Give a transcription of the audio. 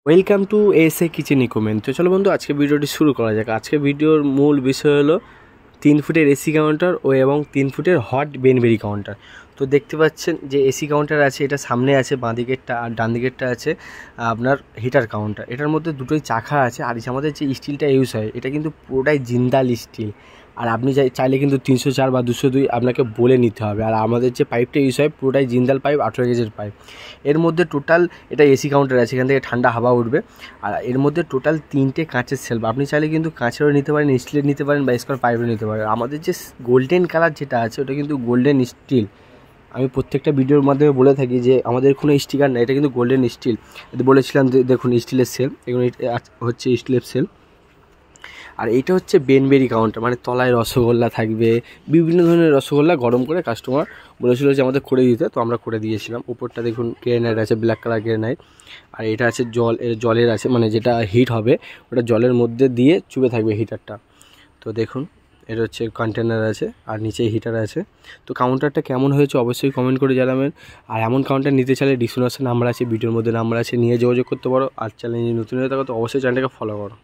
Welcome to SA kitchen equipment. তো চলো বন্ধু, আজকে ভিডিওটি শুরু করা যাক। আজকে ভিডিওর মূল বিষয় হলো 3 ফুটের এসি কাউন্টার এবং 3 ফুটের হট বেনবেরি কাউন্টার। তো দেখতে পাচ্ছেন যে এসি কাউন্টার আছে, এটা সামনে আছে বাঁ দিকেরটা, আর ডান দিকেরটা আছে আপনার হিটার কাউন্টার। এটার মধ্যে দুটোই চাকা আছে, আর আমাদের যে স্টিলটা ইউজ হয় এটা কিন্তু পুরোটাই জিন্দাল স্টিল। আর আপনি চাইলে কিন্তু 304 বা 202 আপনাকে বলে নিতে হবে। আর আমাদের যে পাইপটা ইউজ হয় পুরোটাই জিন্দাল পাইপ, 18 গেজের পাইপ। এর মধ্যে টোটাল এটা এসি কাউন্টার আছে, এখান থেকে ঠান্ডা হাওয়া উঠবে। আর এর মধ্যে টোটাল 3টে কাঁচের সেলফ, আপনি চাইলে কিন্তু কাঁচেরও নিতে পারেন, স্টিলের নিতে পারেন বা স্কোয়ার পাইপেরও নিতে পারেন। আমাদের যে গোল্ডেন কালার যেটা আছে ওটা কিন্তু গোল্ডেন স্টিল। আমি প্রত্যেকটা ভিডিওর মাধ্যমে বলে থাকি যে আমাদের কোনো স্টিকার না, এটা কিন্তু গোল্ডেন স্টিল। বলেছিলাম যে দেখুন স্টিলের সেল, এগুলো হচ্ছে স্টিলের সেল। আর এইটা হচ্ছে বেনবেরি কাউন্টার, মানে তলায় রসগোল্লা থাকবে, বিভিন্ন ধরনের রসগোল্লা গরম করে কাস্টমার বলেছিল যে আমাদের করে দিতে, তো আমরা করে দিয়েছিলাম। উপরটা দেখুন গ্রেনাইট আছে, ব্ল্যাক কালার গ্রেনাইট। আর এটা আছে জলের আছে, মানে যেটা হিট হবে ওটা জলের মধ্যে দিয়ে চুবে থাকবে হিটারটা। তো দেখুন এটা হচ্ছে কন্টেনার আছে, আর নিচে হিটার আছে। তো কাউন্টারটা কেমন হয়েছে অবশ্যই কমেন্ট করে জানাবেন। আর এমন কাউন্টার নিতে চাইলে ডিসক্রিপশনে নাম্বার আছে, ভিডিওর মধ্যে নাম্বার আছে, নিয়ে যোগাযোগ করতে পারো। আর চ্যানেলে নতুন হয়ে থাকো তো অবশ্যই চ্যানেলটাকে ফলো করো।